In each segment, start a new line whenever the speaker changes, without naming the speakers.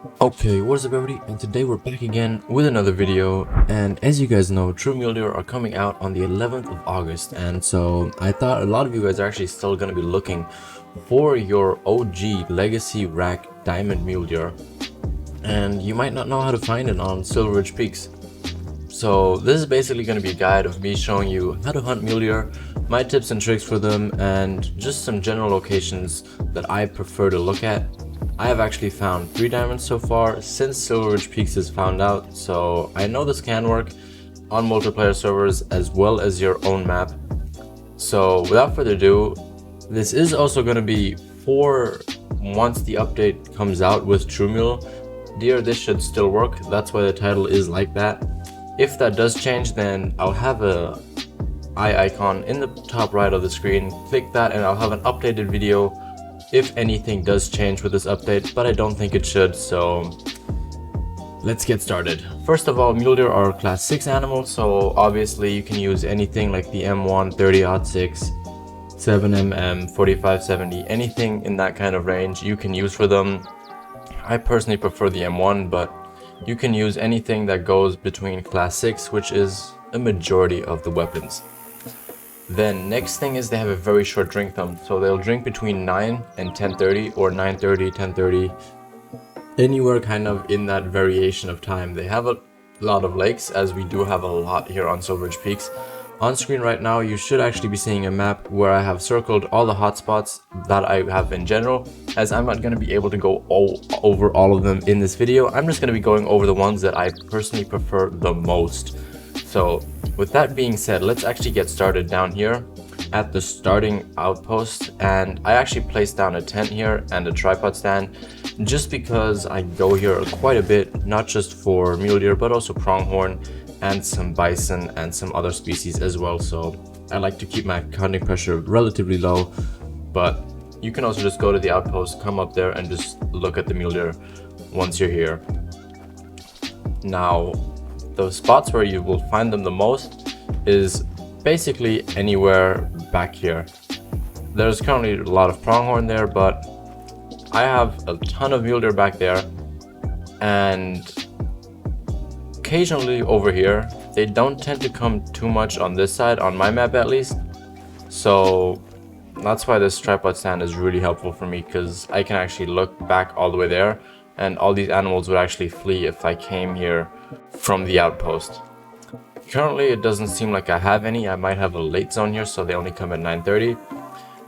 Okay, what's up everybody, and today we're back again with another video. And as you guys know, TRUMule are coming out on the 11th of August, and so I thought a lot of you guys are actually still going to be looking for your OG Legacy Rack Diamond Mule Deer, and you might not know how to find it on Silver Ridge Peaks. So this is basically going to be a guide of me showing you how to hunt mule deer, my tips and tricks for them, and just some general locations that I prefer to look at. I have actually found 3 diamonds so far since Silver Ridge Peaks is found out, so I know this can work on multiplayer servers as well as your own map. So without further ado, this is also going to be for once the update comes out with TRUMule Deer. This should still work, that's why the title is like that. If that does change, then I'll have a eye icon in the top right of the screen. Click that and I'll have an updated video if anything does change with this update, but I don't think it should, so let's get started. First of all, mule deer are class 6 animals, so obviously you can use anything like the M1 30-06, 7mm, 4570, anything in that kind of range you can use for them. I personally prefer the M1, but you can use anything that goes between class 6, which is a majority of the weapons. Then next thing is they have a very short drink time, so they'll drink between 9 and 10:30 or 9:30, 10:30, anywhere kind of in that variation of time. They have a lot of lakes, as we do have a lot here on Silver Ridge Peaks. On screen right now you should actually be seeing a map where I have circled all the hotspots that I have in general. As I'm not going to be able to go over all of them in this video, I'm just going to be going over the ones that I personally prefer the most. So with that being said, let's actually get started down here at the starting outpost, and I actually placed down a tent here and a tripod stand just because I go here quite a bit, not just for mule deer but also pronghorn and some bison and some other species as well. So I like to keep my hunting pressure relatively low, but you can also just go to the outpost, come up there and just look at the mule deer once you're here. Now the spots where you will find them the most is basically anywhere back here. There's currently a lot of pronghorn there, but I have a ton of mule deer back there, and occasionally over here. They don't tend to come too much on this side, on my map at least, so that's why this tripod stand is really helpful for me, because I can actually look back all the way there and all these animals would actually flee if I came here from the outpost. Currently it doesn't seem like I have any. I might have a late zone here, so they only come at 9:30,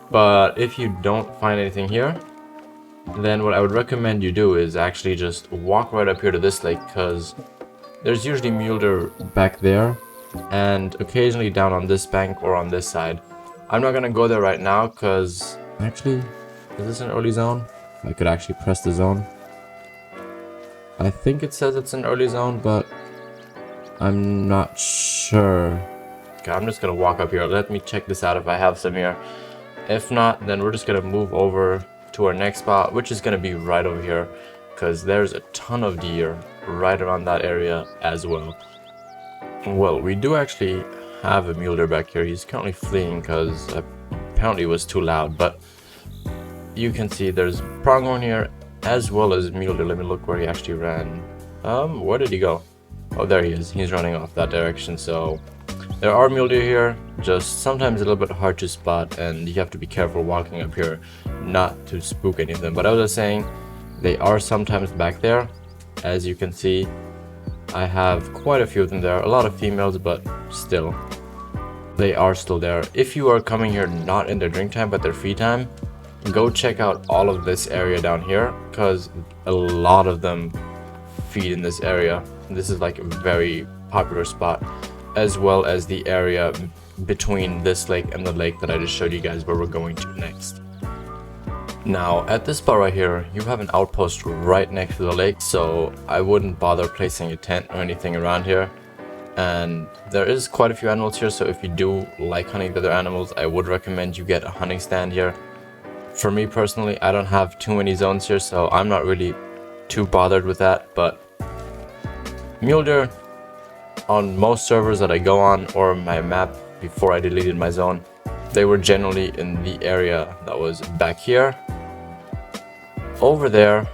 but if you don't find anything here, then what I would recommend you do is actually just walk right up here to this lake, because there's usually mule deer back there and occasionally down on this bank or on this side. I'm not gonna go there right now because actually, is this an early zone? I could actually press the zone. I think it says it's an early zone, but I'm not sure. Okay, I'm just gonna walk up here. Let me check this out if I have some here. If not, then we're just gonna move over to our next spot, which is gonna be right over here, because there's a ton of deer right around that area as well. Well, we do actually have a mule deer back here. He's currently fleeing because apparently it was too loud, but you can see there's pronghorn here as well as mule deer. Let me look where he actually ran. Where did he go? Oh, there he is. He's running off that direction. So there are mule deer here, just sometimes a little bit hard to spot, and you have to be careful walking up here not to spook any of them. But I was just saying, they are sometimes back there. As you can see, I have quite a few of them there, a lot of females, but still, they are still there. If you are coming here not in their drink time but their feed time, go check out all of this area down here, because a lot of them feed in this area. This is like a very popular spot, as well as the area between this lake and the lake that I just showed you guys where we're going to next. Now at this spot right here, you have an outpost right next to the lake, so I wouldn't bother placing a tent or anything around here. And there is quite a few animals here, so if you do like hunting the other animals, I would recommend you get a hunting stand here. For me personally, I don't have too many zones here, so I'm not really too bothered with that, but mule deer on most servers that I go on or my map before I deleted my zone, they were generally in the area that was back here, over there,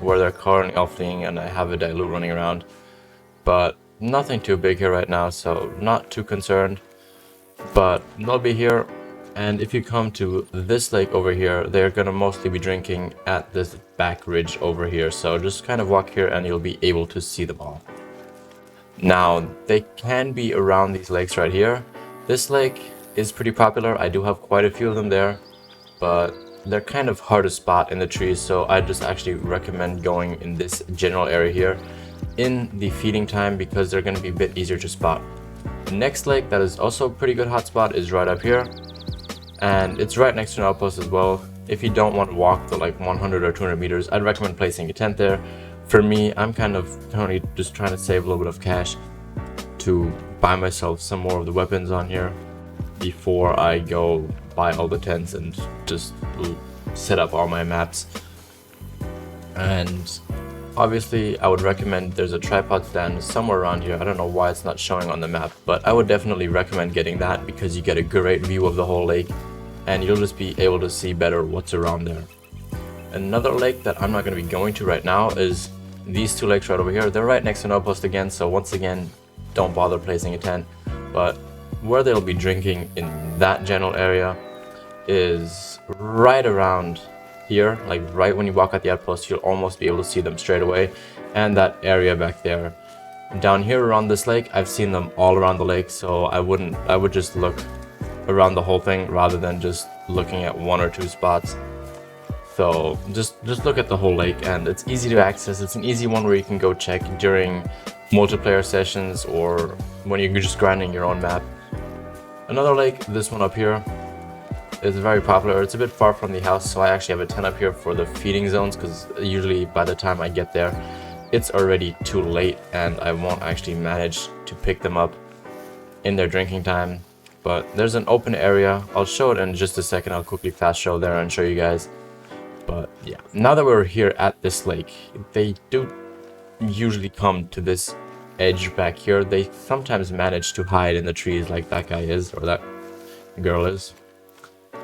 where they're currently all fleeing, and I have a dilute running around. But nothing too big here right now, so not too concerned. But they'll be here, and if you come to this lake over here, they're gonna mostly be drinking at this back ridge over here. So just kind of walk here and you'll be able to see them all. Now, they can be around these lakes right here. This lake is pretty popular. I do have quite a few of them there, but they're kind of hard to spot in the trees, so I just actually recommend going in this general area here in the feeding time because they're going to be a bit easier to spot. The next lake that is also a pretty good hotspot is right up here, and it's right next to an outpost as well. If you don't want to walk the like 100 or 200 meters, I'd recommend placing a tent there. For me, I'm kind of currently just trying to save a little bit of cash to buy myself some more of the weapons on here before I go buy all the tents and just set up all my maps. And obviously I would recommend there's a tripod stand somewhere around here. I don't know why it's not showing on the map, but I would definitely recommend getting that because you get a great view of the whole lake and you'll just be able to see better what's around there. Another lake that I'm not going to be going to right now is these two lakes right over here. They're right next to an outpost again, so once again, don't bother placing a tent. But where they'll be drinking in that general area is right around here, like right when you walk at the outpost, you'll almost be able to see them straight away, and that area back there. Down here around this lake, I've seen them all around the lake, so I would just look around the whole thing rather than just looking at one or two spots. So just look at the whole lake, and it's easy to access. It's an easy one where you can go check during multiplayer sessions or when you're just grinding your own map. Another lake, this one up here, is very popular. It's a bit far from the house, so I actually have a tent up here for the feeding zones because usually by the time I get there, it's already too late and I won't actually manage to pick them up in their drinking time. But there's an open area. I'll show it in just a second. I'll quickly fast show there and show you guys. But yeah, now that we're here at this lake, they do usually come to this edge back here. They sometimes manage to hide in the trees like that guy is, or that girl is.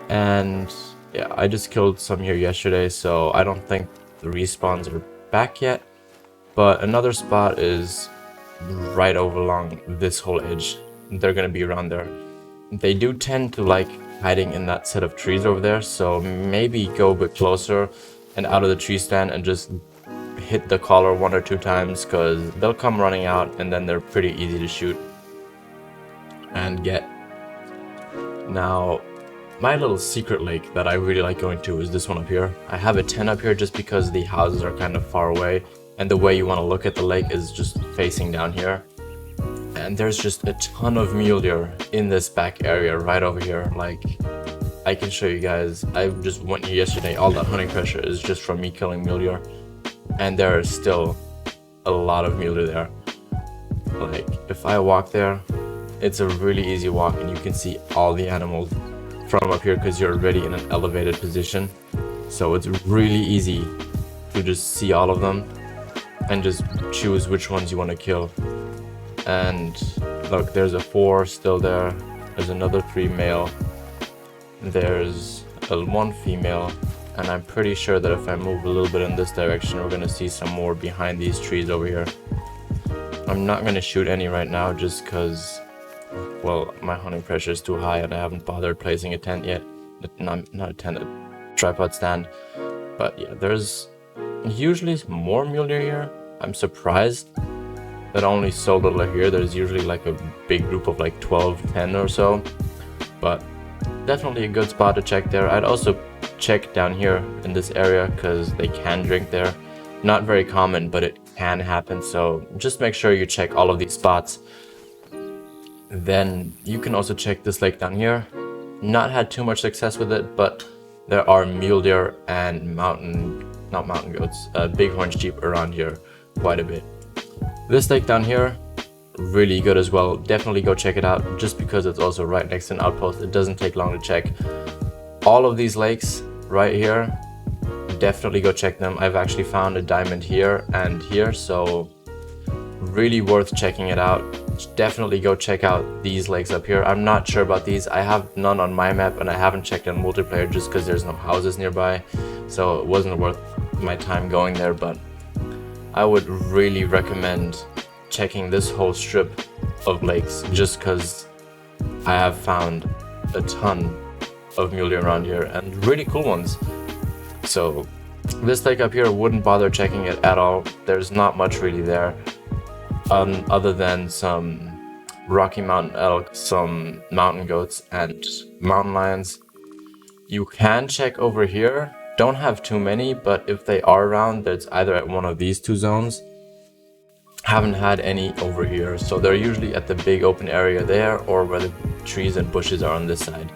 And yeah, I just killed some here yesterday, so I don't think the respawns are back yet. But another spot is right over along this whole edge. They're gonna be around there. They do tend to like hiding in that set of trees over there, so maybe go a bit closer and out of the tree stand and just hit the collar 1 or 2 times, because they'll come running out and then they're pretty easy to shoot and get. Now, my little secret lake that I really like going to is this one up here. I have a tent up here just because the houses are kind of far away and the way you want to look at the lake is just facing down here. And there's just a ton of mule deer in this back area right over here. Like, I can show you guys. I just went here yesterday. All that hunting pressure is just from me killing mule deer. And there is still a lot of mule deer there. Like, if I walk there, it's a really easy walk and you can see all the animals from up here because you're already in an elevated position. So it's really easy to just see all of them and just choose which ones you want to kill. And look, there's a 4 still there. There's another 3 male. There's a 1 female. And I'm pretty sure that if I move a little bit in this direction, we're going to see some more behind these trees over here. I'm not going to shoot any right now just because, well, my hunting pressure is too high and I haven't bothered placing a tent yet. Not a tent, a tripod stand. But yeah, there's usually more mule deer here. I'm surprised that only so little are here. There's usually like a big group of like 12, 10 or so. But definitely a good spot to check there. I'd also check down here in this area because they can drink there. Not very common, but it can happen. So just make sure you check all of these spots. Then you can also check this lake down here. Not had too much success with it, but there are mule deer and not mountain goats, bighorn sheep around here quite a bit. This lake down here, really good as well. Definitely go check it out just because it's also right next to an outpost. It doesn't take long to check. All of these lakes right here, definitely go check them. I've actually found a diamond here and here, so really worth checking it out. Definitely go check out these lakes up here. I'm not sure about these. I have none on my map and I haven't checked on multiplayer just because there's no houses nearby, so it wasn't worth my time going there, but I would really recommend checking this whole strip of lakes just because I have found a ton of mule deer around here and really cool ones. So this lake up here, wouldn't bother checking it at all. There's not much really there other than some Rocky Mountain elk, some mountain goats, and mountain lions. You can check over here. Don't have too many, but if they are around, it's either at one of these two zones. Haven't had any over here, so they're usually at the big open area there or where the trees and bushes are on this side.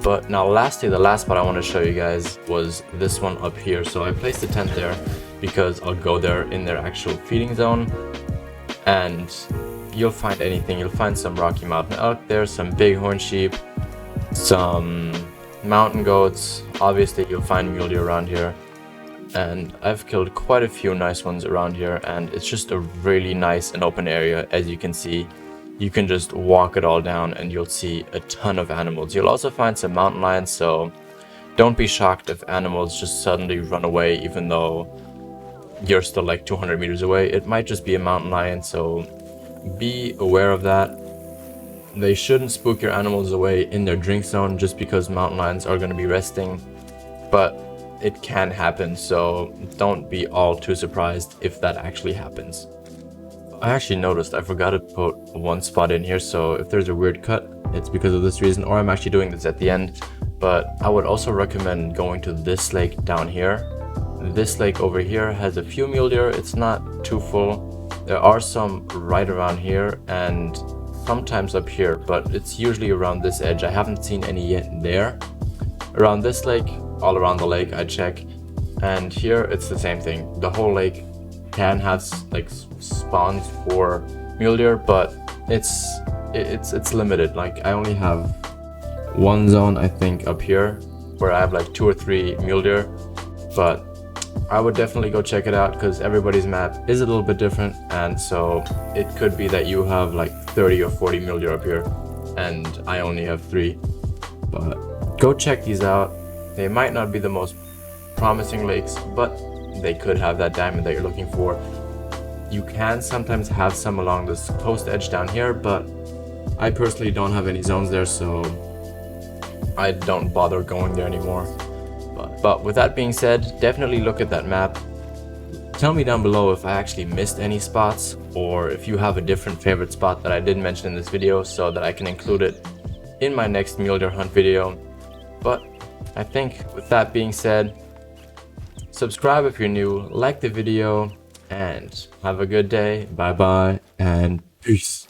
But now lastly, the last spot I want to show you guys was this one up here. So I placed a tent there because I'll go there in their actual feeding zone, and you'll find anything. You'll find some Rocky Mountain elk there, some bighorn sheep, some mountain goats. Obviously you'll find mule deer around here, and I've killed quite a few nice ones around here, and it's just a really nice and open area. As you can see, you can just walk it all down and you'll see a ton of animals. You'll also find some mountain lions, so don't be shocked if animals just suddenly run away even though you're still like 200 meters away. It might just be a mountain lion, so be aware of that. They shouldn't spook your animals away in their drink zone just because mountain lions are going to be resting, but it can happen, so don't be all too surprised if that actually happens. I actually noticed I forgot to put one spot in here, so if there's a weird cut, it's because of this reason, or I'm actually doing this at the end. But I would also recommend going to this lake down here. This lake over here has a few mule deer. It's not too full. There are some right around here and sometimes up here, but it's usually around this edge. I haven't seen any yet there. Around this lake, all around the lake I check, and here it's the same thing. The whole lake can have like spawns for mule deer, but it's limited. Like I only have one zone I think up here where I have like 2 or 3 mule deer, but I would definitely go check it out because everybody's map is a little bit different, and so it could be that you have like 30 or 40 mule deer up here and I only have 3. But go check these out. They might not be the most promising lakes, but they could have that diamond that you're looking for. You can sometimes have some along this coast edge down here, but I personally don't have any zones there, so I don't bother going there anymore. But with that being said, definitely look at that map. Tell me down below if I actually missed any spots, or if you have a different favorite spot that I didn't mention in this video so that I can include it in my next mule deer hunt video. But I think with that being said, subscribe if you're new, like the video, and have a good day. Bye bye and peace.